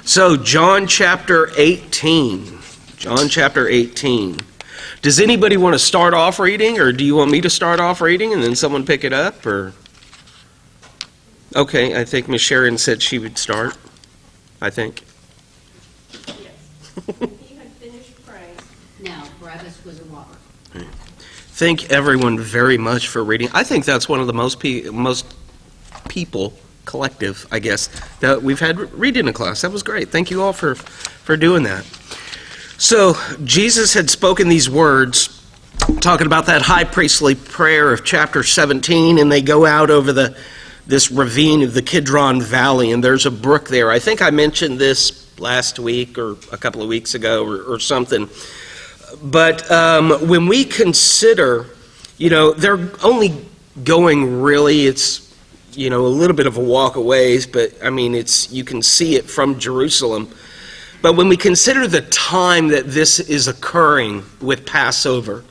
So, John chapter 18. John chapter 18. Does anybody want to start off reading, or do you want me to start off reading and then someone pick it up? Or okay, I think Miss Sharon said she would start. I think. Yes. He had finished praying. Now, Barabbas was a robber. Thank everyone very much for reading. I think that's one of the most people collective, I guess, that we've had read in a class. That was great. Thank you all for doing that. So Jesus had spoken these words, talking about that high priestly prayer of chapter 17, and they go out over this ravine of the Kidron Valley, and there's a brook there. I think I mentioned this last week or a couple of weeks ago or something. But when we consider, they're only going really, it's, a little bit of a walk a ways, but I mean, you can see it from Jerusalem. But when we consider the time that this is occurring with Passover,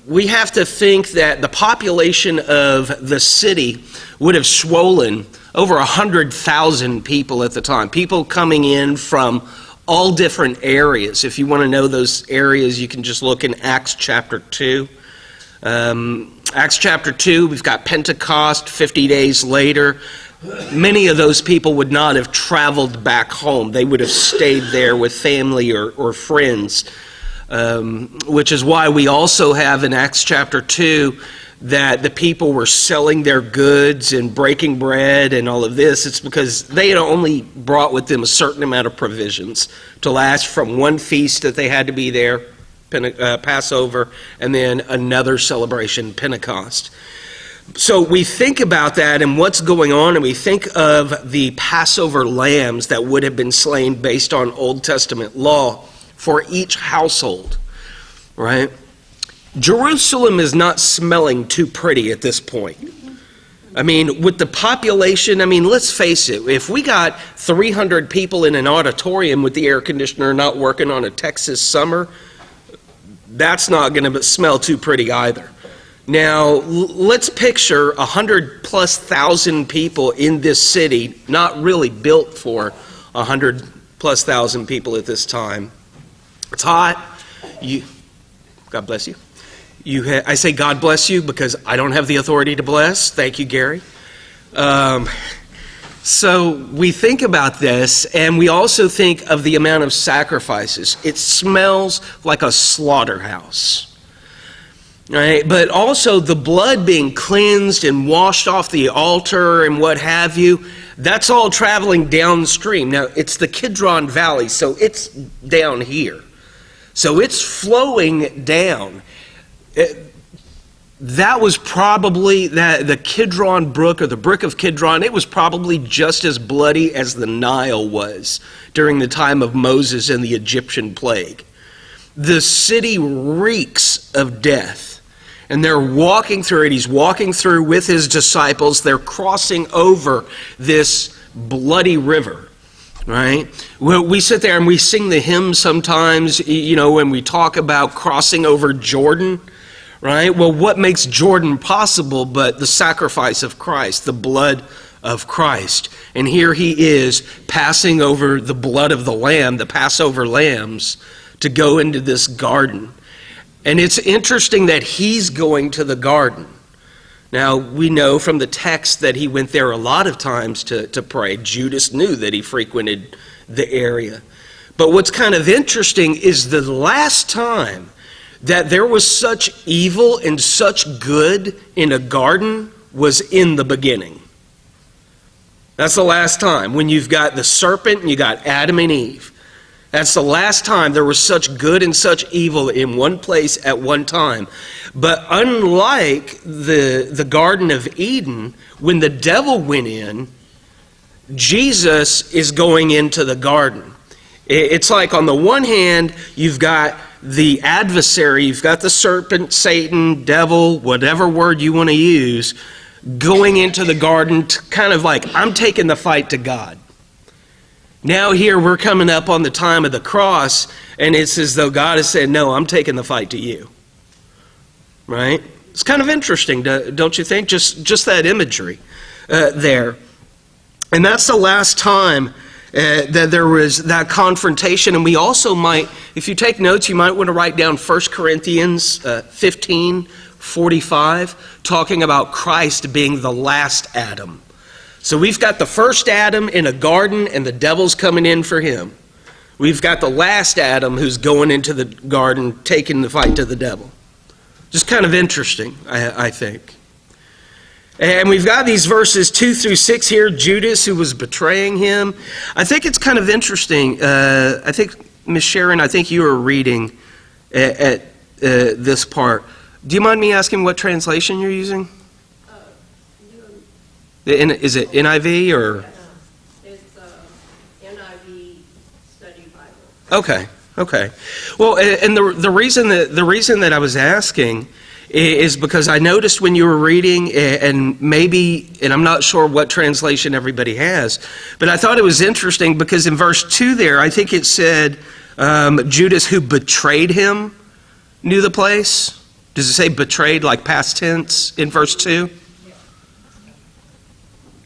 we have to think that the population of the city would have swollen over 100,000 people at the time. People coming in from all different areas. If you want to know those areas, you can just look in Acts chapter 2. Acts chapter 2, we've got Pentecost 50 days later. Many of those people would not have traveled back home. They would have stayed there with family or friends, which is why we also have in Acts chapter 2 that the people were selling their goods and breaking bread and all of this. It's because they had only brought with them a certain amount of provisions to last from one feast that they had to be there, Passover, and then another celebration, Pentecost. So we think about that and what's going on, and we think of the Passover lambs that would have been slain based on Old Testament law for each household, right? Jerusalem is not smelling too pretty at this point. I mean, with the population, let's face it, if we got 300 people in an auditorium with the air conditioner not working on a Texas summer, that's not going to smell too pretty either. Now, let's picture 100,000+ people in this city, not really built for 100,000+ people at this time. It's hot. God bless you. I say God bless you because I don't have the authority to bless. Thank you, Gary. So we think about this, and we also think of the amount of sacrifices. It smells like a slaughterhouse, right? But also the blood being cleansed and washed off the altar and what have you, that's all traveling downstream. Now, it's the Kidron Valley, so it's down here. So it's flowing down. That was probably the Kidron Brook, or the Brook of Kidron. It was probably just as bloody as the Nile was during the time of Moses and the Egyptian plague. The city reeks of death, and they're walking through it. He's walking through with his disciples. They're crossing over this bloody river, right? Well, we sit there and we sing the hymn sometimes, when we talk about crossing over Jordan. Right? Well, what makes Jordan possible but the sacrifice of Christ, the blood of Christ? And here he is passing over the blood of the lamb, the Passover lambs, to go into this garden. And it's interesting that he's going to the garden. Now, we know from the text that he went there a lot of times to pray. Judas knew that he frequented the area. But what's kind of interesting is the last time that there was such evil and such good in a garden was in the beginning. That's the last time. When you've got the serpent and you got Adam and Eve. That's the last time there was such good and such evil in one place at one time. But unlike the Garden of Eden, when the devil went in, Jesus is going into the garden. It's like on the one hand, you've got the adversary, you've got the serpent, Satan, devil, whatever word you want to use, going into the garden to kind of like, I'm taking the fight to God. Now here we're coming up on the time of the cross, and it's as though God has said, no, I'm taking the fight to you. Right? It's kind of interesting, don't you think? Just that imagery there. And that's the last time that there was that confrontation. And we also might, if you take notes, you might want to write down 1 Corinthians 15:45, talking about Christ being the last Adam. So we've got the first Adam in a garden, and the devil's coming in for him. We've got the last Adam who's going into the garden, taking the fight to the devil. Just kind of interesting, I think. And we've got these verses 2 through 6 here, Judas who was betraying him. I think it's kind of interesting. I think, Miss Sharon, I think you were reading at this part. Do you mind me asking what translation you're using? Is it NIV or? It's NIV Study Bible. Okay. Well, and the reason that I was asking is because I noticed when you were reading, and I'm not sure what translation everybody has, but I thought it was interesting because in verse 2 there, I think it said Judas who betrayed him knew the place. Does it say betrayed like past tense in verse 2?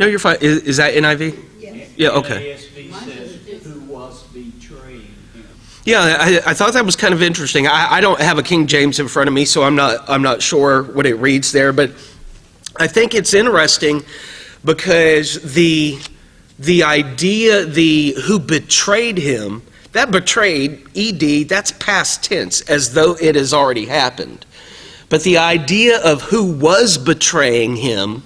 No, you're fine. Is that NIV? Yes. Yeah, okay. NASB says who was betraying him. Yeah, I thought that was kind of interesting. I don't have a King James in front of me, so I'm not sure what it reads there. But I think it's interesting because the idea, who betrayed him, that betrayed, ED, that's past tense, as though it has already happened. But the idea of who was betraying him,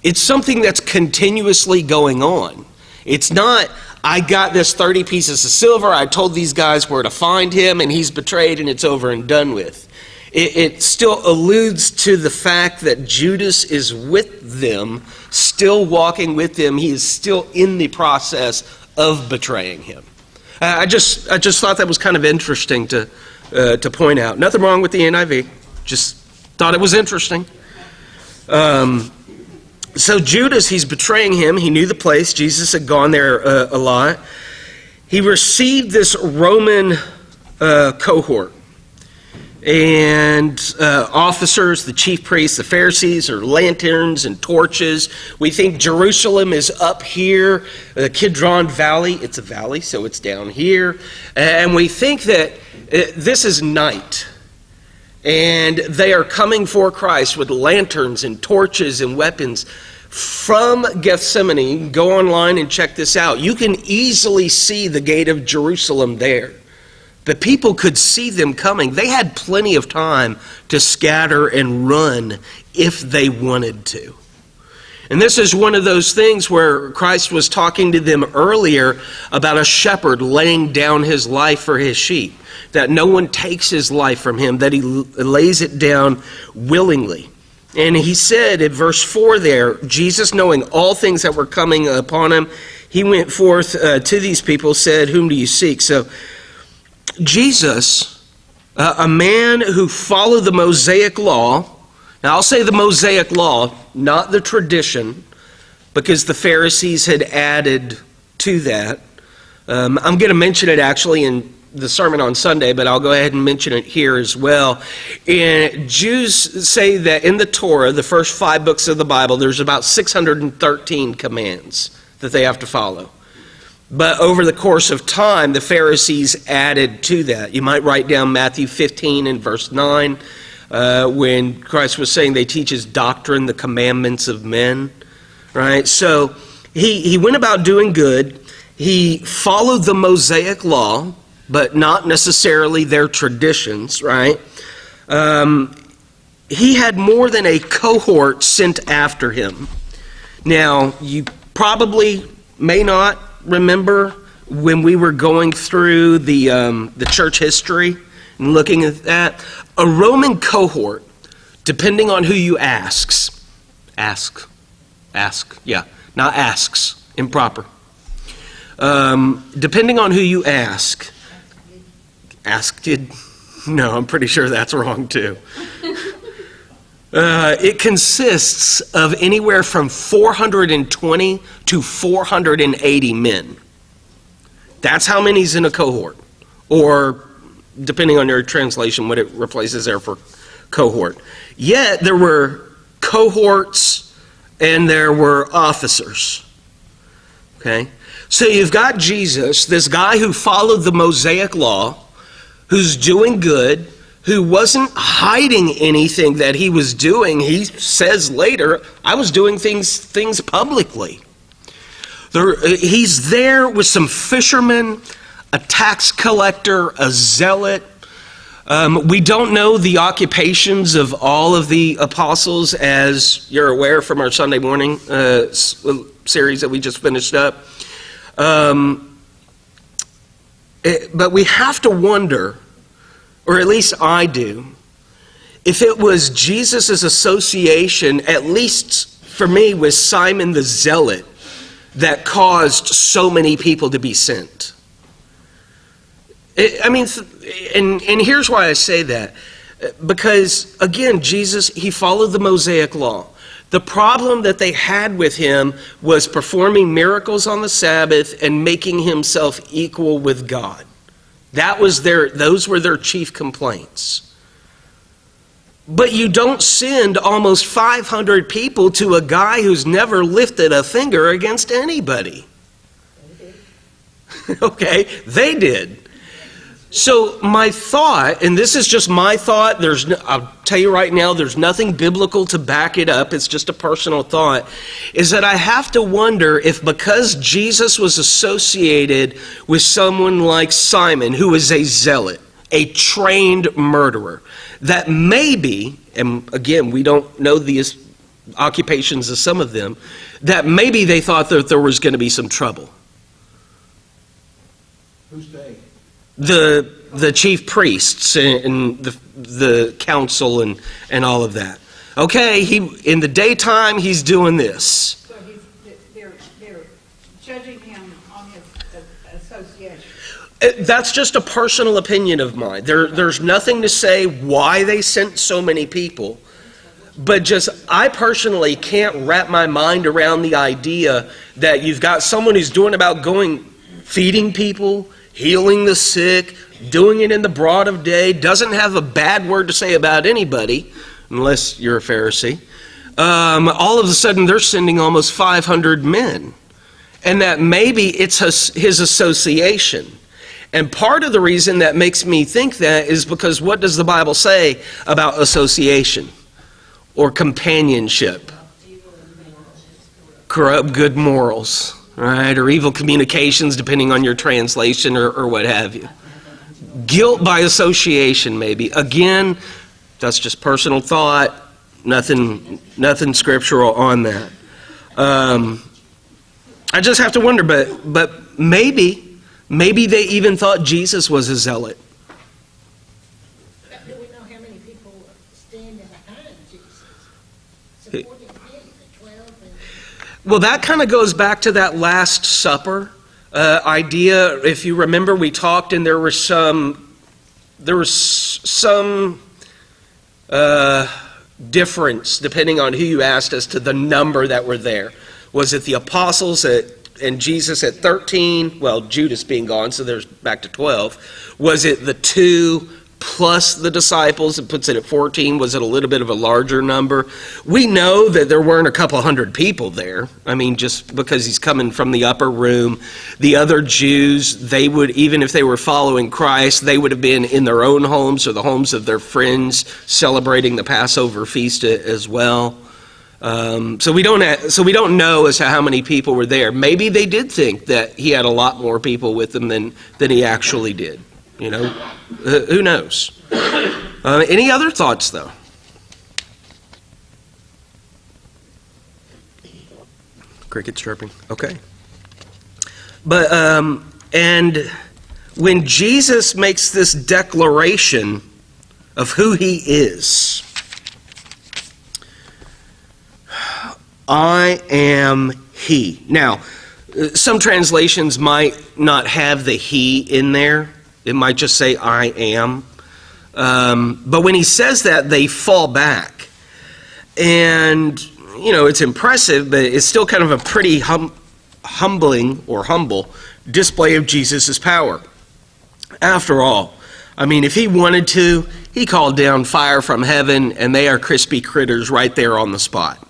it's something that's continuously going on. It's not, I got this 30 pieces of silver, I told these guys where to find him, and he's betrayed, and it's over and done with. It still alludes to the fact that Judas is with them, still walking with them. He is still in the process of betraying him. I just thought that was kind of interesting to point out. Nothing wrong with the NIV. Just thought it was interesting. So Judas, he's betraying him. He knew the place. Jesus had gone there a lot. He received this Roman cohort. And officers, the chief priests, the Pharisees, are lanterns and torches. We think Jerusalem is up here, the Kidron Valley. It's a valley, so it's down here. And we think that this is night. And they are coming for Christ with lanterns and torches and weapons from Gethsemane. Go online and check this out. You can easily see the gate of Jerusalem there. The people could see them coming. They had plenty of time to scatter and run if they wanted to. And this is one of those things where Christ was talking to them earlier about a shepherd laying down his life for his sheep. That no one takes his life from him, that he lays it down willingly. And he said in verse 4 there, Jesus, knowing all things that were coming upon him, he went forth to these people, said, "Whom do you seek?" So Jesus, a man who followed the Mosaic law. Now I'll say the Mosaic law, not the tradition, because the Pharisees had added to that. I'm going to mention it actually in the sermon on Sunday, but I'll go ahead and mention it here as well. And Jews say that in the Torah, the first 5 books of the Bible, there's about 613 commands that they have to follow. But over the course of time, the Pharisees added to that. You might write down Matthew 15 and verse 9, when Christ was saying they teach his doctrine, the commandments of men. Right? So he went about doing good. He followed the Mosaic law, but not necessarily their traditions, right? He had more than a cohort sent after him. Now, you probably may not remember when we were going through the church history and looking at that. A Roman cohort, depending on who you asks, improper. Depending on who you asked, no, I'm pretty sure that's wrong too. It consists of anywhere from 420 to 480 men. That's how many's in a cohort. Or, depending on your translation, what it replaces there for cohort. Yet, there were cohorts and there were officers. Okay? So you've got Jesus, this guy who followed the Mosaic law, who's doing good, who wasn't hiding anything that he was doing. He says later, I was doing things publicly. He's there with some fishermen, a tax collector, a zealot. We don't know the occupations of all of the apostles, as you're aware from our Sunday morning series that we just finished up. But we have to wonder, or at least I do, if it was Jesus' association, at least for me, with Simon the Zealot, that caused so many people to be sent. And here's why I say that. Because, again, Jesus, he followed the Mosaic law. The problem that they had with him was performing miracles on the Sabbath and making himself equal with God. Those were their chief complaints. But you don't send almost 500 people to a guy who's never lifted a finger against anybody. Okay, they did. So my thought, and this is just my thought, I'll tell you right now, there's nothing biblical to back it up, it's just a personal thought, is that I have to wonder if because Jesus was associated with someone like Simon, who is a zealot, a trained murderer, that maybe, and again, we don't know the occupations of some of them, that maybe they thought that there was going to be some trouble. Who's they? The chief priests and the council and all of that. Okay, in the daytime he's doing this. So they're judging him on his association. That's just a personal opinion of mine. There's nothing to say why they sent so many people, but just I personally can't wrap my mind around the idea that you've got someone who's feeding people, healing the sick, doing it in the broad of day, doesn't have a bad word to say about anybody, unless you're a Pharisee. All of a sudden, they're sending almost 500 men. And that maybe it's his association. And part of the reason that makes me think that is because what does the Bible say about association or companionship? Corrupt good morals. Right, or evil communications, depending on your translation or what have you. Guilt by association, maybe. Again, that's just personal thought. Nothing scriptural on that. I just have to wonder, but maybe they even thought Jesus was a zealot. Do we know how many people stand behind Jesus, supporting him, the 12? Well, that kind of goes back to that Last Supper idea. If you remember, we talked, and there was some difference depending on who you asked as to the number that were there. Was it the apostles and Jesus at 13? Well, Judas being gone, so there's back to 12. Was it the 2 plus the disciples? It puts it at 14. Was it a little bit of a larger number? We know that there weren't a couple hundred people there. I mean, just because he's coming from the upper room. The other Jews, they would, even if they were following Christ, they would have been in their own homes or the homes of their friends celebrating the Passover feast as well. So we don't know as to how many people were there. Maybe they did think that he had a lot more people with him than he actually did. You know, who knows? Any other thoughts, though? Crickets chirping. Okay. But, and when Jesus makes this declaration of who he is, I am he. Now, some translations might not have the he in there. It might just say, I am. But when he says that, they fall back. And, you know, it's impressive, but it's still kind of a pretty humbling or humble display of Jesus' power. After all, I mean, if he wanted to, he called down fire from heaven, and they are crispy critters right there on the spot.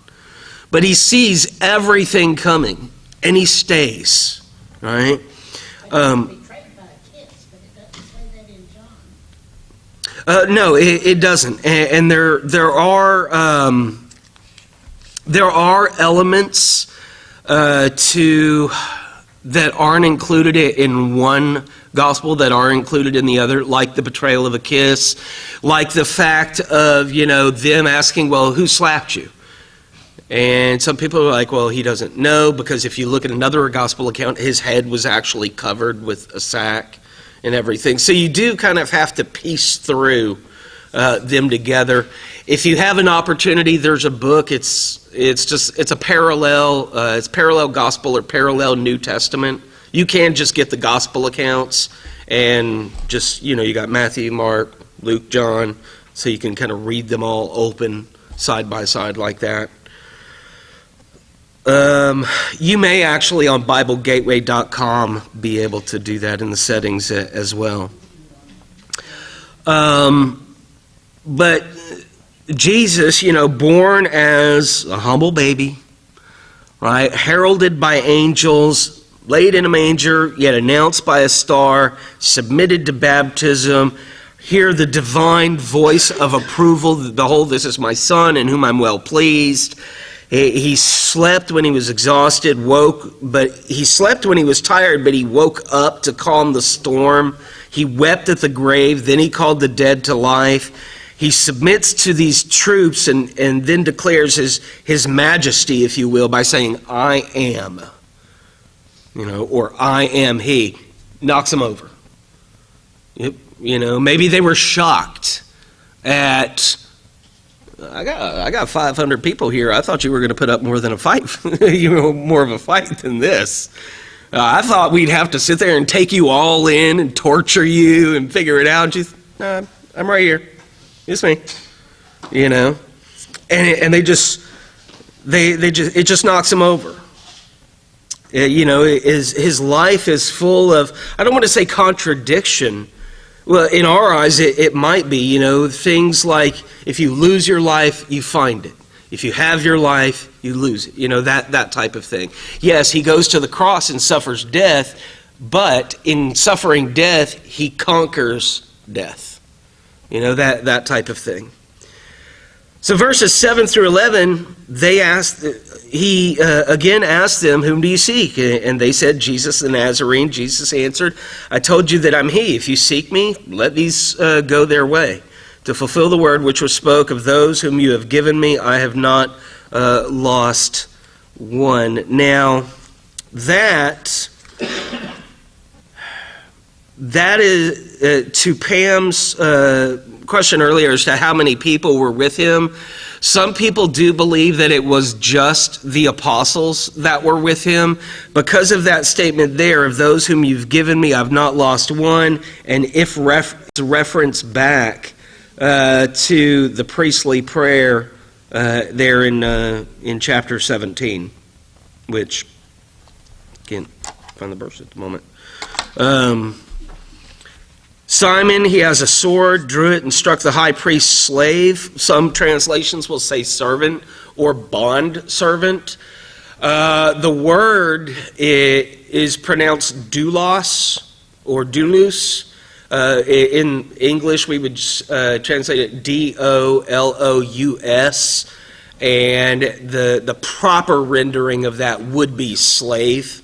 But he sees everything coming, and he stays. right? Betrayed by a kiss, but it doesn't say that in John. No, it doesn't. And there are elements to that aren't included in one gospel that are included in the other, like the betrayal of a kiss, like the fact of, them asking, well, who slapped you? And some people are like, well, he doesn't know, because if you look at another gospel account, his head was actually covered with a sack and everything. So you do kind of have to piece through them together. If you have an opportunity, there's a book. It's a parallel gospel or parallel New Testament. You can just get the gospel accounts and just, you got Matthew, Mark, Luke, John, so you can kind of read them all open side by side like that. You may actually on BibleGateway.com be able to do that in the settings as well. But Jesus, born as a humble baby, right, heralded by angels, laid in a manger, yet announced by a star, submitted to baptism, hear the divine voice of approval, behold, this is my son in whom I'm well pleased. He slept when he was exhausted, he slept when he was tired, but he woke up to calm the storm. He wept at the grave, then he called the dead to life. He submits to these troops and then declares his majesty, if you will, by saying, I am, or I am he. Knocks them over. Maybe they were shocked at, I got 500 people here. I thought you were going to put up more than a fight, more of a fight than this. I thought we'd have to sit there and take you all in and torture you and figure it out. I'm right here. It's me. And it just knocks him over. His life is full of, I don't want to say contradiction. Well, in our eyes, it might be, things like if you lose your life, you find it. If you have your life, you lose it. That type of thing. Yes, he goes to the cross and suffers death, but in suffering death, he conquers death. That type of thing. So verses 7 through 11, he again asked them, whom do you seek? And they said, Jesus the Nazarene. Jesus answered, I told you that I'm he. If you seek me, let these go their way. To fulfill the word which was spoke of those whom you have given me, I have not lost one. Now, that is to Pam's question earlier as to how many people were with him. Some people do believe that it was just the apostles that were with him. Because of that statement there, of those whom you've given me, I've not lost one. And if reference back to the priestly prayer there in chapter 17, which, can't find the verse at the moment. Simon, he has a sword, drew it, and struck the high priest's slave. Some translations will say servant or bond servant. The word is pronounced doulos or doulos. In English, we would translate it D-O-L-O-U-S. And the proper rendering of that would be slave.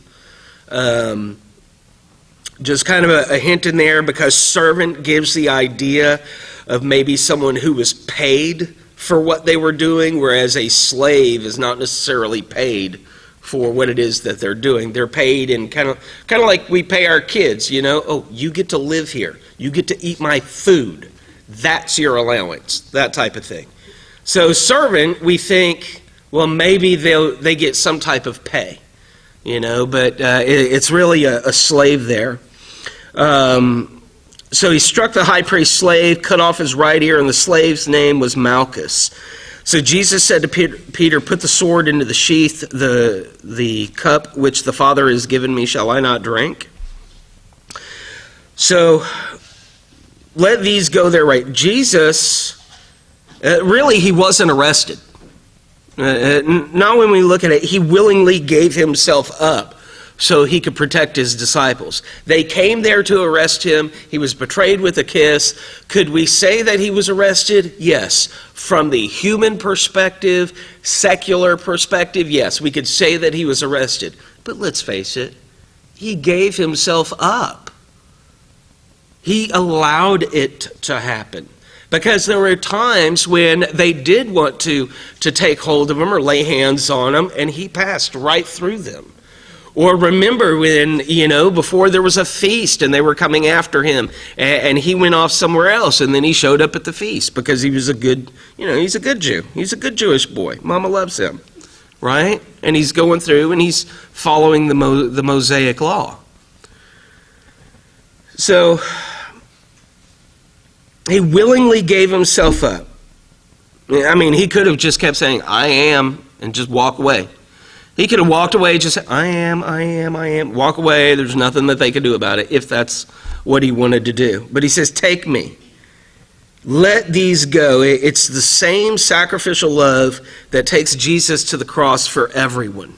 Just kind of a hint in there, because servant gives the idea of maybe someone who was paid for what they were doing, whereas a slave is not necessarily paid for what it is that they're doing. They're paid in kind of like we pay our kids, oh, you get to live here. You get to eat my food. That's your allowance, that type of thing. So servant, we think, well, maybe they get some type of pay, but it's really a slave there. So he struck the high priest's slave, cut off his right ear, and the slave's name was Malchus. So Jesus said to Peter, put the sword into the sheath, the cup which the Father has given me, shall I not drink? So let these go their way. Jesus, really, he wasn't arrested. Not when we look at it, he willingly gave himself up so he could protect his disciples. They came there to arrest him. He was betrayed with a kiss. Could we say that he was arrested? Yes. From the human perspective, secular perspective, yes, we could say that he was arrested. But let's face it, he gave himself up. He allowed it to happen. Because there were times when they did want to take hold of him or lay hands on him, and he passed right through them. Or remember when, before there was a feast and they were coming after him, and he went off somewhere else, and then he showed up at the feast because he was a good, he's a good Jew. He's a good Jewish boy. Mama loves him, right? And he's going through and he's following the Mosaic law. So he willingly gave himself up. I mean, he could have just kept saying, I am, and just walk away. He could have walked away, just said, I am, walk away. There's nothing that they could do about it if that's what he wanted to do. But he says, take me. Let these go. It's the same sacrificial love that takes Jesus to the cross for everyone.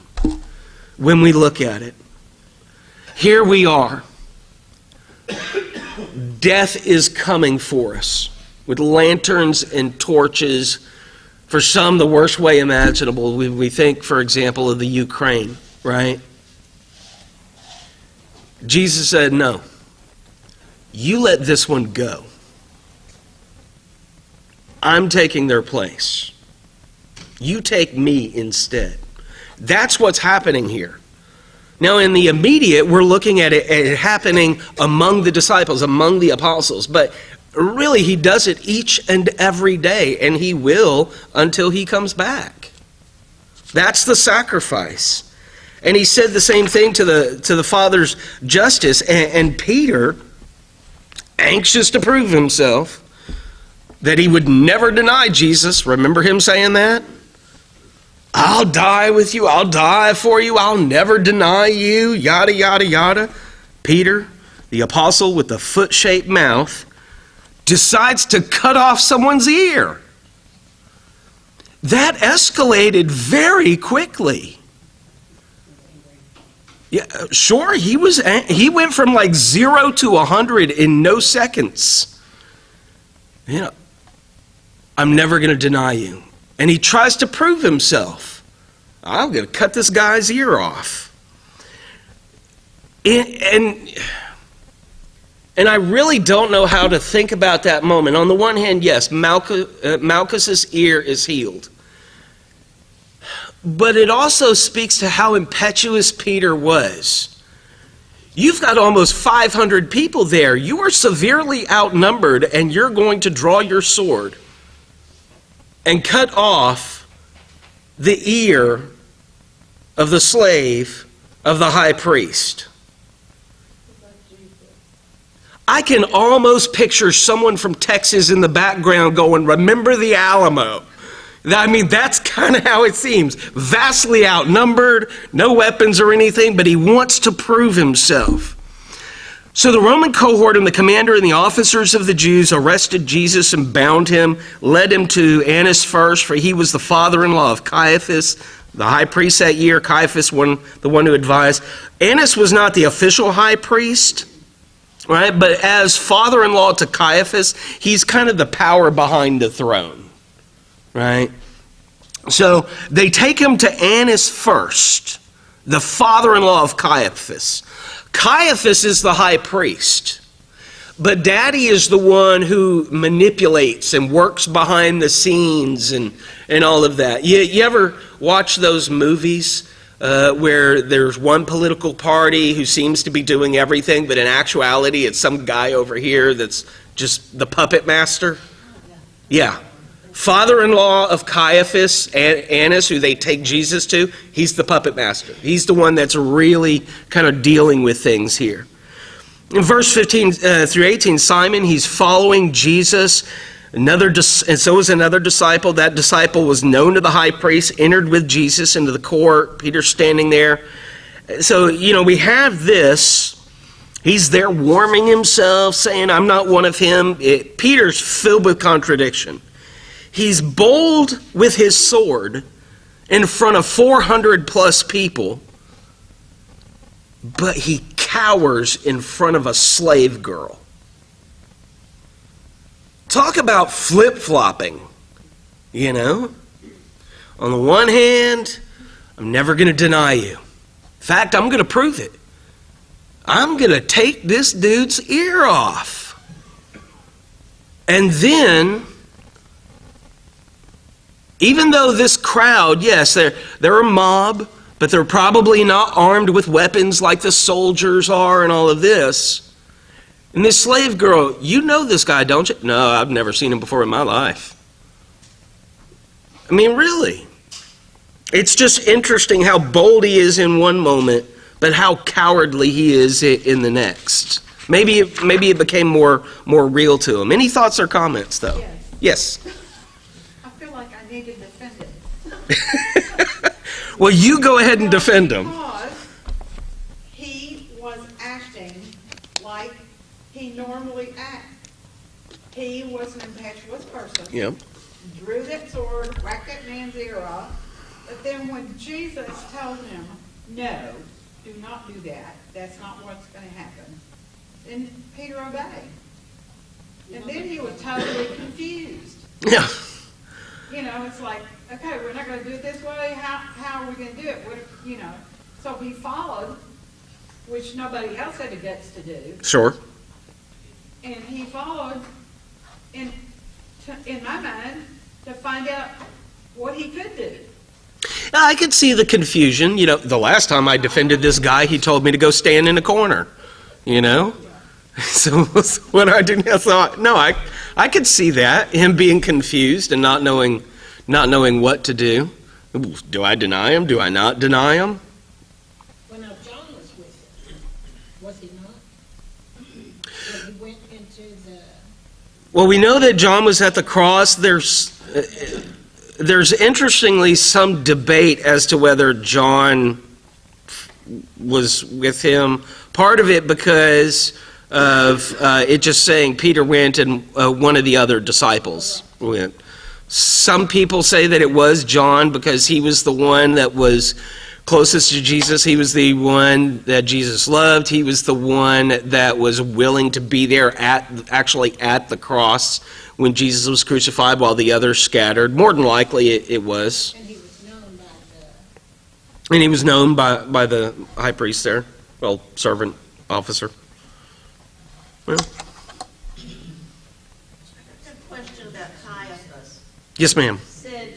When we look at it, here we are. Death is coming for us with lanterns and torches. For some, the worst way imaginable. We think, for example, of the Ukraine, right? Jesus said, no, you let this one go. I'm taking their place. You take me instead. That's what's happening here. Now, in the immediate, we're looking at it happening among the disciples, among the apostles. But really, he does it each and every day, and he will until he comes back. That's the sacrifice. And he said the same thing to the Father's justice. And Peter, anxious to prove himself, that he would never deny Jesus. Remember him saying that? I'll die with you. I'll die for you. I'll never deny you. Yada, yada, yada. Peter, the apostle with the foot-shaped mouth, decides to cut off someone's ear. That escalated very quickly. Yeah, sure, he went from like 0 to 100 in no seconds. I'm never going to deny you. And he tries to prove himself. I'm going to cut this guy's ear off. And I really don't know how to think about that moment. On the one hand, yes, Malchus's ear is healed. But it also speaks to how impetuous Peter was. You've got almost 500 people there. You are severely outnumbered, and you're going to draw your sword and cut off the ear of the slave of the high priest. I can almost picture someone from Texas in the background going, remember the Alamo. I mean, that's kind of how it seems. Vastly outnumbered, no weapons or anything, but he wants to prove himself. So the Roman cohort and the commander and the officers of the Jews arrested Jesus and bound him, led him to Annas first, for he was the father-in-law of Caiaphas, the high priest that year. Caiaphas, the one who advised. Annas was not the official high priest, right? But as father-in-law to Caiaphas, he's kind of the power behind the throne, right? So they take him to Annas first, the father-in-law of Caiaphas. Caiaphas is the high priest, but Daddy is the one who manipulates and works behind the scenes and all of that. You ever watch those movies where there's one political party who seems to be doing everything, but in actuality it's some guy over here that's just the puppet master? Yeah. Father-in-law of Caiaphas, Annas, who they take Jesus to, he's the puppet master. He's the one that's really kind of dealing with things here. In verse 15 through 18, Simon, he's following Jesus. And so is another disciple. That disciple was known to the high priest, entered with Jesus into the court. Peter's standing there. So, we have this. He's there warming himself, saying, I'm not one of him. Peter's filled with contradiction. He's bold with his sword in front of 400 plus people. but he cowers in front of a slave girl. Talk about flip-flopping, you know? On the one hand, I'm never going to deny you. In fact, I'm going to prove it. I'm going to take this dude's ear off. And then, even though this crowd, yes, they're a mob, but they're probably not armed with weapons like the soldiers are and all of this. And this slave girl, you know this guy, don't you? No, I've never seen him before in my life. I mean, really. It's just interesting how bold he is in one moment, but how cowardly he is in the next. Maybe it became more real to him. Any thoughts or comments, though? Yes. I feel like I need to defend him. Well, you go ahead and defend him. Because he was acting like he normally acts. He was an impetuous person. Yep. Drew that sword, whacked that man's ear off. But then when Jesus told him, no, do not do that, that's not what's going to happen, then Peter obeyed. And then he was totally confused. Yeah. You know, it's like, okay, we're not going to do it this way. How are we going to do it? So he followed, which nobody else had the guts to do. Sure. And he followed, in my mind, to find out what he could do. I could see the confusion. You know, the last time I defended this guy, he told me to go stand in a corner. You know? So what I do now, I could see that, him being confused and not knowing what to do. Do I deny him? Do I not deny him? Well, now, John was with him, was he not? When he went into the... Well, we know that John was at the cross. There's interestingly some debate as to whether John was with him. Part of it because of it just saying Peter went and one of the other disciples went. Some people say that it was John because he was the one that was closest to Jesus. He was the one that Jesus loved. He was the one that was willing to be there at the cross when Jesus was crucified while the others scattered. More than likely it was. And he was known by And he was known by the high priest there. Well, servant, officer. Well, A question about Caiaphas. yes, ma'am. Said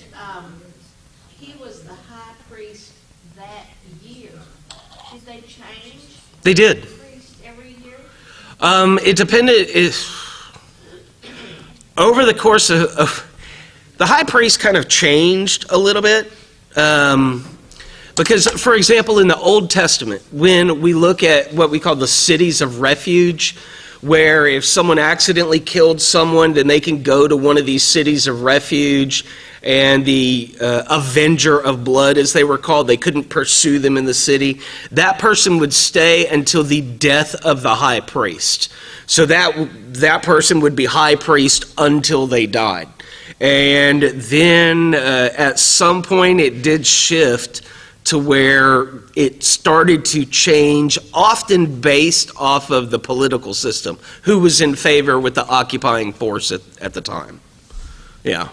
he was the high priest that year. Did they change They did. the priest every year? It depended. Over the course of the high priest kind of changed a little bit. Because, for example, in the Old Testament, when we look at what we call the cities of refuge, where if someone accidentally killed someone, then they can go to one of these cities of refuge, and the avenger of blood, as they were called, they couldn't pursue them in the city. That person would stay until the death of the high priest. So that person would be high priest until they died. And then at some point it did shift to where it started to change, often based off of the political system, who was in favor with the occupying force at the time. Yeah.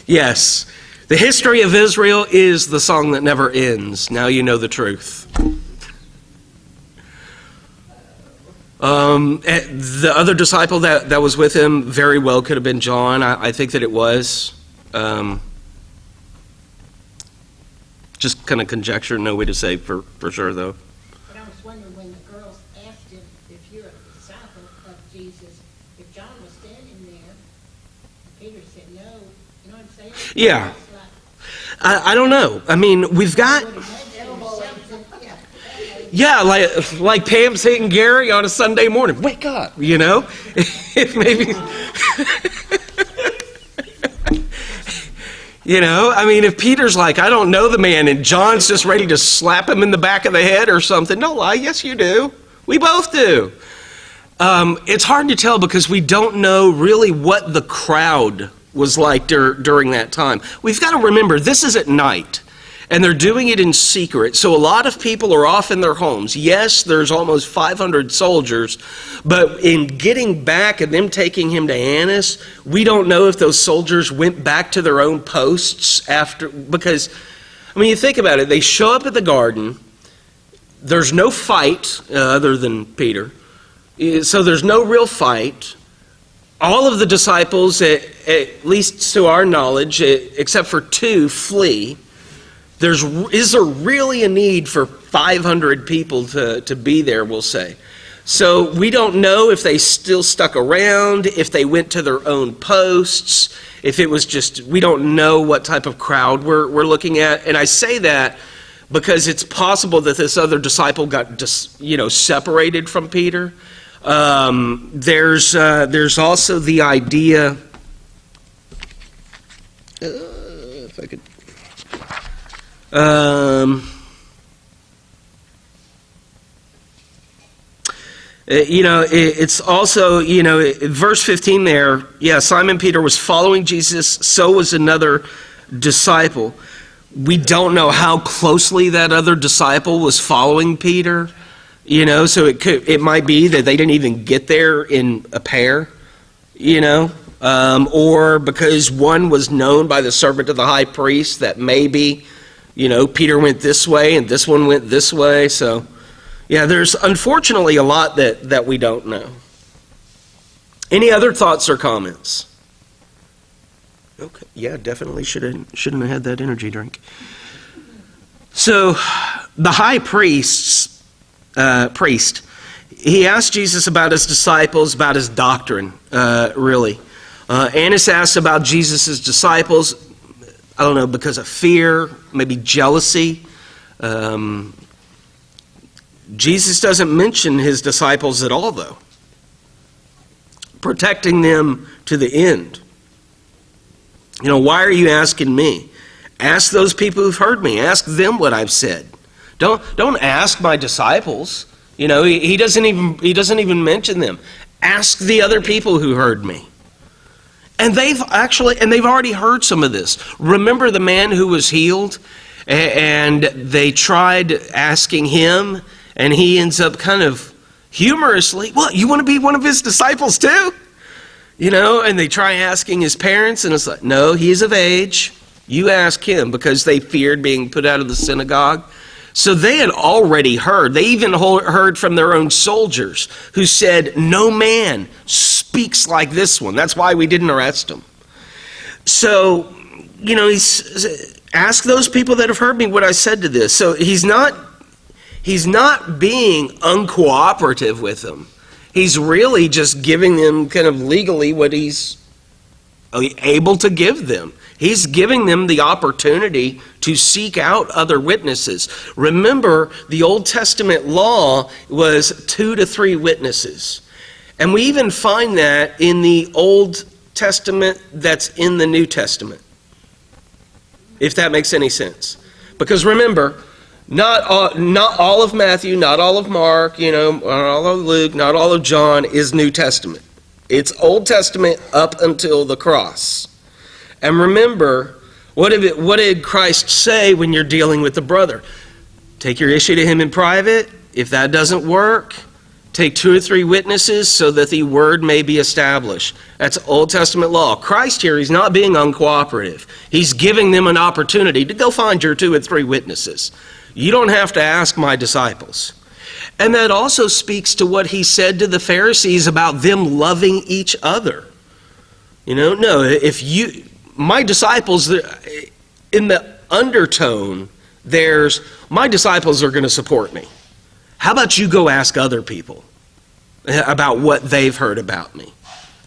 Yes. The history of Israel is the song that never ends. Now you know the truth. The other disciple that was with him very well could have been John. I think that it was. Just kind of conjecture, no way to say for sure, though. But I was wondering when the girls asked him if you're a disciple of Jesus, if John was standing there, Peter said no. You know what I'm saying? Yeah. It's like, I don't know. I mean, we've got... Yeah, like Pam saying Gary on a Sunday morning. Wake up, you know? Maybe... You know, I mean, if Peter's like, I don't know the man, and John's just ready to slap him in the back of the head or something, don't lie, yes you do. We both do. It's hard to tell because we don't know really what the crowd was like during that time. We've got to remember, this is at night. And they're doing it in secret. So a lot of people are off in their homes. Yes, there's almost 500 soldiers, but in getting back and them taking him to Annas, we don't know if those soldiers went back to their own posts after, because, I mean, you think about it, they show up at the garden, there's no fight other than Peter, so there's no real fight. All of the disciples, at least to our knowledge, except for 2, flee. Is there really a need for 500 people to be there, we'll say. So we don't know if they still stuck around, if they went to their own posts, if it was just, we don't know what type of crowd we're looking at. And I say that because it's possible that this other disciple got separated from Peter. There's also the idea, if I could, it's also, verse 15 there, Simon Peter was following Jesus, so was another disciple. We don't know how closely that other disciple was following Peter, so it might be that they didn't even get there in a pair, or because one was known by the servant of the high priest that maybe, Peter went this way and this one went this way. So, there's unfortunately a lot that we don't know. Any other thoughts or comments? Okay, definitely shouldn't have had that energy drink. So, the high priest, he asked Jesus about his disciples, about his doctrine, really. Annas asked about Jesus' disciples, I don't know, because of fear, maybe jealousy. Jesus doesn't mention his disciples at all, though. Protecting them to the end. Why are you asking me? Ask those people who've heard me. Ask them what I've said. Don't ask my disciples. He doesn't even mention them. Ask the other people who heard me. And they've already heard some of this. Remember the man who was healed? And they tried asking him, and he ends up kind of humorously, "Well, you want to be one of his disciples too?" And they try asking his parents, and it's like, "No, he's of age. You ask him," because they feared being put out of the synagogue. So they had already heard. They even heard from their own soldiers who said, "No man speaks like this one. That's why we didn't arrest him." So, ask those people that have heard me what I said to this. So he's not being uncooperative with them. He's really just giving them kind of legally what he's able to give them. He's giving them the opportunity to seek out other witnesses. Remember, the Old Testament law was 2 to 3 witnesses. And we even find that in the Old Testament that's in the New Testament, if that makes any sense. Because remember, not all of Matthew, not all of Mark, not all of Luke, not all of John is New Testament. It's Old Testament up until the cross. And remember, what did Christ say when you're dealing with the brother? Take your issue to him in private. If that doesn't work, take 2 or 3 witnesses so that the word may be established. That's Old Testament law. Christ here, he's not being uncooperative. He's giving them an opportunity to go find your 2 or 3 witnesses. You don't have to ask my disciples. And that also speaks to what he said to the Pharisees about them loving each other. My disciples, in the undertone, there's, my disciples are going to support me. How about you go ask other people about what they've heard about me?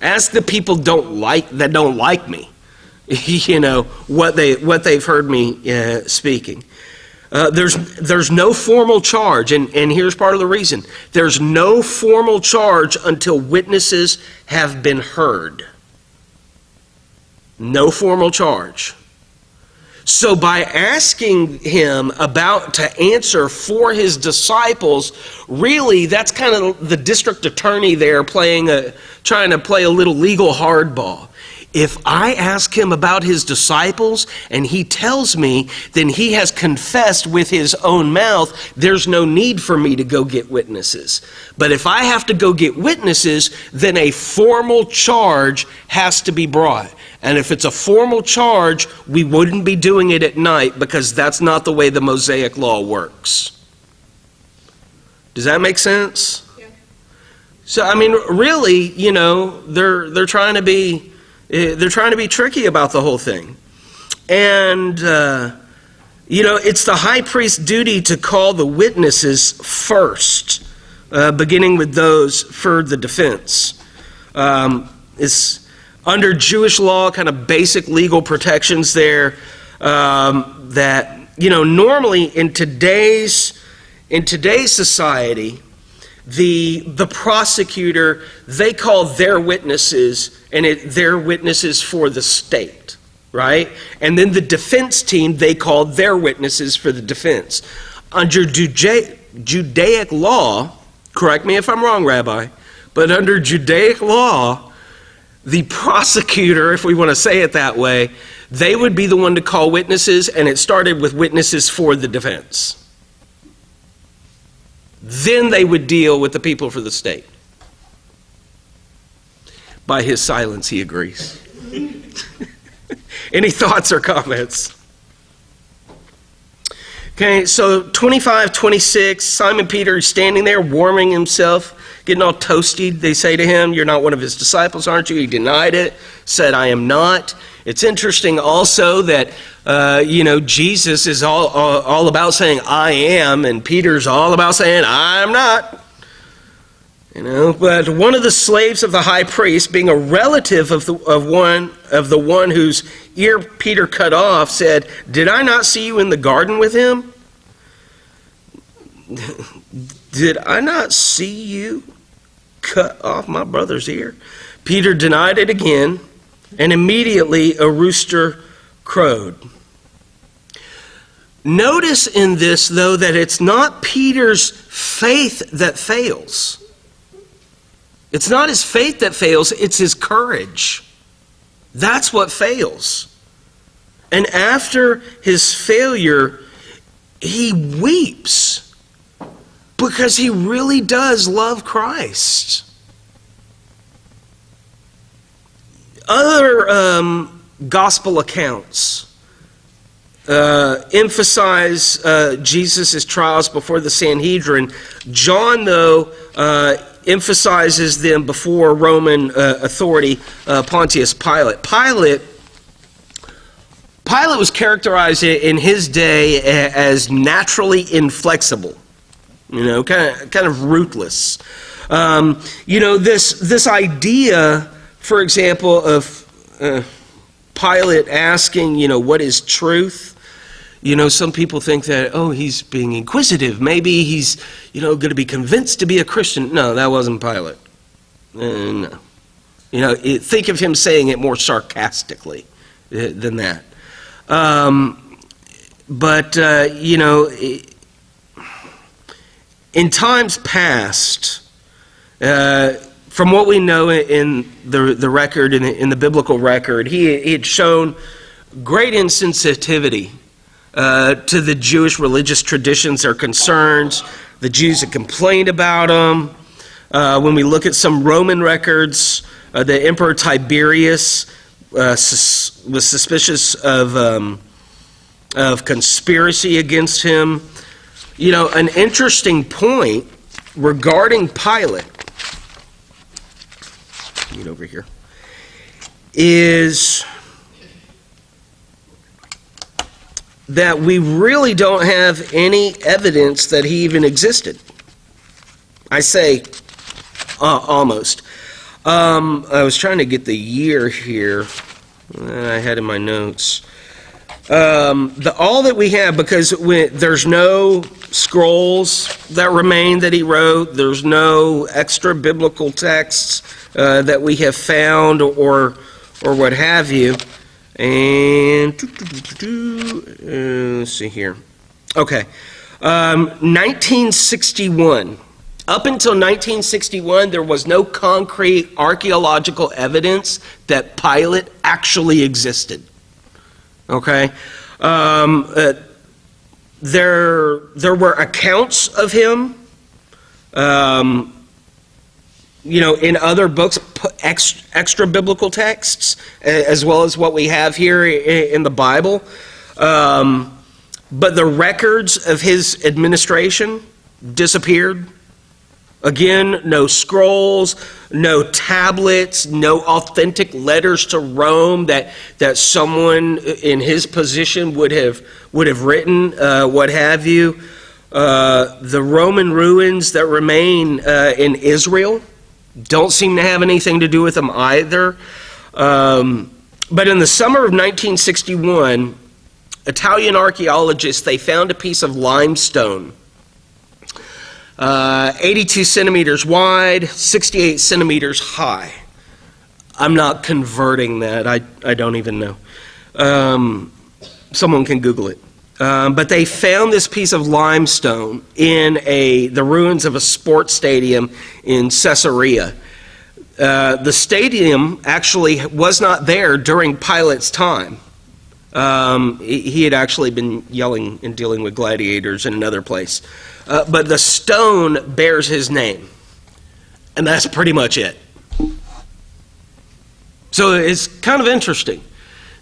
Ask the people that don't like me, what they've heard me speaking. There's no formal charge, and here's part of the reason. There's no formal charge until witnesses have been heard. No formal charge. So by asking him to answer for his disciples, really that's kind of the district attorney there trying to play a little legal hardball. If I ask him about his disciples and he tells me, then he has confessed with his own mouth. There's no need for me to go get witnesses. But if I have to go get witnesses, then a formal charge has to be brought. And if it's a formal charge, we wouldn't be doing it at night because that's not the way the Mosaic law works. Does that make sense? Yeah. So, I mean, really, they're trying to be tricky about the whole thing. And, it's the high priest's duty to call the witnesses first, beginning with those for the defense. It's under Jewish law, kind of basic legal protections there, that, normally in today's society, the prosecutor, they call their witnesses, and they're witnesses for the state, right? And then the defense team, they call their witnesses for the defense. Under Judaic law, correct me if I'm wrong, Rabbi, but under Judaic law, the prosecutor, if we want to say it that way, they would be the one to call witnesses, and it started with witnesses for the defense. Then they would deal with the people for the state. By his silence, he agrees. Any thoughts or comments? Okay, so 25, 26, Simon Peter is standing there warming himself, getting all toasty. They say to him, "You're not one of his disciples, aren't you?" He denied it, said, "I am not." It's interesting also that, Jesus is all about saying, "I am," and Peter's all about saying, "I'm not." But one of the slaves of the high priest, being a relative of the one whose ear Peter cut off, said, "Did I not see you in the garden with him? Did I not see you cut off my brother's ear?" Peter denied it again, and immediately a rooster crowed. Notice in this, though, that it's not Peter's faith that fails. It's not his faith that fails, it's his courage. That's what fails. And after his failure, he weeps because he really does love Christ. Other gospel accounts emphasize Jesus' trials before the Sanhedrin. John, though, emphasizes them before Roman authority, Pontius Pilate. Pilate was characterized in his day as naturally inflexible, kind of ruthless. This idea, for example, of Pilate asking, what is truth? Some people think that, he's being inquisitive. Maybe he's, going to be convinced to be a Christian. No, that wasn't Pilate. No. Think of him saying it more sarcastically than that. In times past, from what we know in the record, in the biblical record, he had shown great insensitivity to the Jewish religious traditions or concerns. The Jews had complained about them. When we look at some Roman records, the Emperor Tiberius was suspicious of conspiracy against him. An interesting point regarding Pilate, get over here, is that we really don't have any evidence that he even existed. I say almost. I was trying to get the year here that I had in my notes. All that we have, because there's no scrolls that remain that he wrote, there's no extra biblical texts that we have found or what have you. And let's see here. Okay. 1961. Up until 1961, there was no concrete archaeological evidence that Pilate actually existed. Okay? There were accounts of him, in other books, extra biblical texts, as well as what we have here in the Bible. But the records of his administration disappeared. Again, no scrolls, no tablets, no authentic letters to Rome that someone in his position would have written, what have you. The Roman ruins that remain in Israel don't seem to have anything to do with them either. But in the summer of 1961, Italian archaeologists, they found a piece of limestone, 82 centimeters wide, 68 centimeters high. I'm not converting that. I don't even know. Someone can Google it. But they found this piece of limestone in the ruins of a sports stadium in Caesarea. The stadium actually was not there during Pilate's time. He had actually been yelling and dealing with gladiators in another place. But the stone bears his name. And that's pretty much it. So it's kind of interesting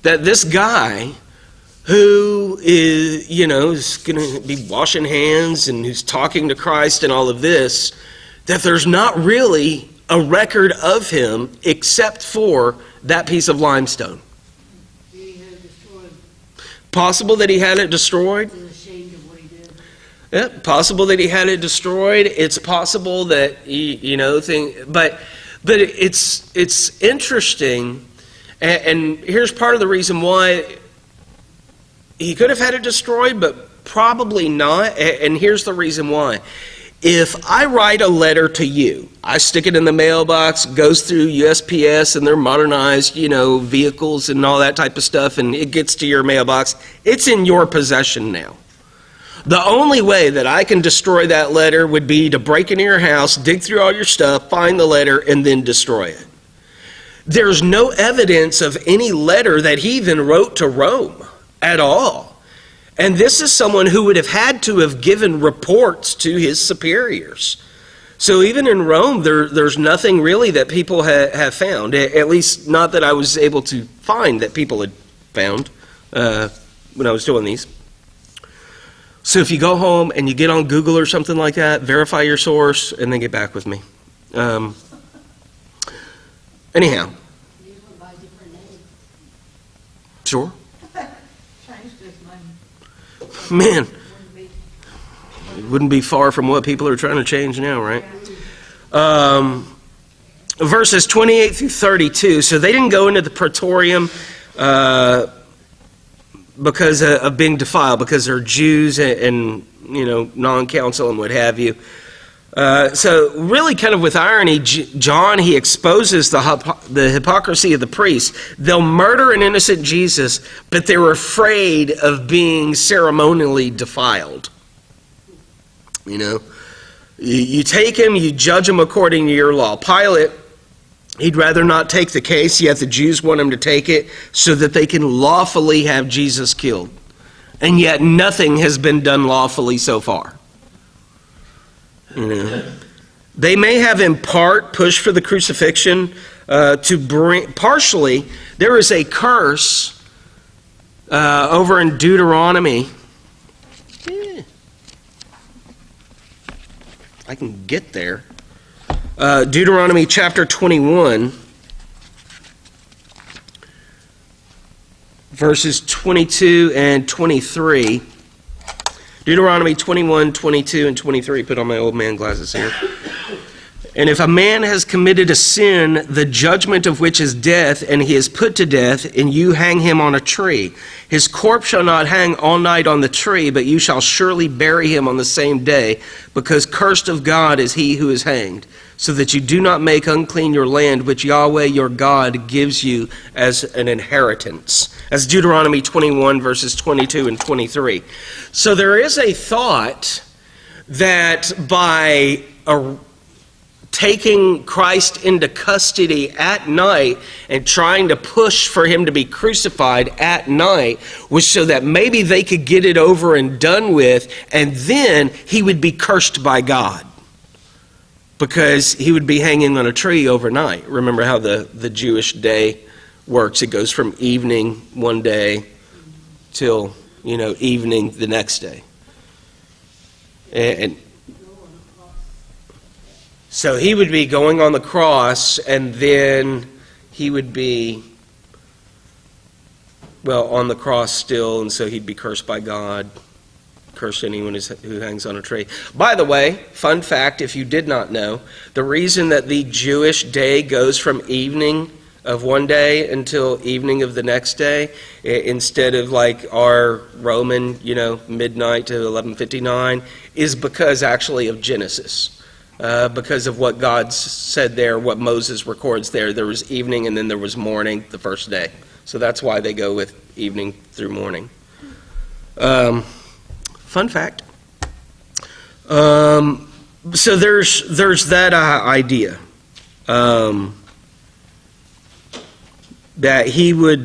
that this guy who is going to be washing hands and who's talking to Christ and all of this, that there's not really a record of him except for that piece of limestone. Possible that he had it destroyed. Yeah, possible that he had it destroyed. It's possible that but it's interesting, and here's part of the reason why he could have had it destroyed, but probably not. And here's the reason why. If I write a letter to you, I stick it in the mailbox, goes through USPS and their modernized, vehicles and all that type of stuff, and it gets to your mailbox, it's in your possession now. The only way that I can destroy that letter would be to break into your house, dig through all your stuff, find the letter, and then destroy it. There's no evidence of any letter that he even wrote to Rome at all. And this is someone who would have had to have given reports to his superiors. So even in Rome, there's nothing really that people have found, at least not that I was able to find that people had found when I was doing these. So if you go home and you get on Google or something like that, verify your source, and then get back with me. Anyhow. Sure. Man, it wouldn't be far from what people are trying to change now, right? Verses 28 through 32. So they didn't go into the praetorium because of being defiled, because they're Jews and non-council and what have you. So really kind of with irony, John, he exposes the hypocrisy of the priests. They'll murder an innocent Jesus, but they were afraid of being ceremonially defiled. You take him, you judge him according to your law. Pilate, he'd rather not take the case, yet the Jews want him to take it so that they can lawfully have Jesus killed. And yet nothing has been done lawfully so far. They may have in part pushed for the crucifixion to bring, partially, there is a curse over in Deuteronomy. I can get there. Deuteronomy chapter 21, verses 22 and 23. Deuteronomy 21, 22, and 23. Put on my old man glasses here. And if a man has committed a sin, the judgment of which is death, and he is put to death, and you hang him on a tree, his corpse shall not hang all night on the tree, but you shall surely bury him on the same day, because cursed of God is he who is hanged, so that you do not make unclean your land, which Yahweh your God gives you as an inheritance. That's Deuteronomy 21, verses 22 and 23. So there is a thought that by taking Christ into custody at night and trying to push for him to be crucified at night was so that maybe they could get it over and done with, and then he would be cursed by God because he would be hanging on a tree overnight. Remember how the Jewish day works. It goes from evening one day till, evening the next day. And so he would be going on the cross, and then he would be, on the cross still, and so he'd be cursed by God, curse anyone who hangs on a tree. By the way, fun fact, if you did not know, the reason that the Jewish day goes from evening of one day until evening of the next day, instead of like our Roman, midnight to 11:59, is because actually of Genesis. Because of what God said there, what Moses records there. There was evening and then there was morning the first day. So that's why they go with evening through morning. Fun fact. So there's that idea. That he would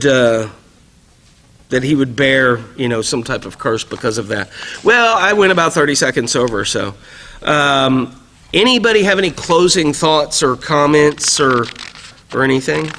bear, some type of curse because of that. Well, I went about 30 seconds over, so. Anybody have any closing thoughts or comments or anything?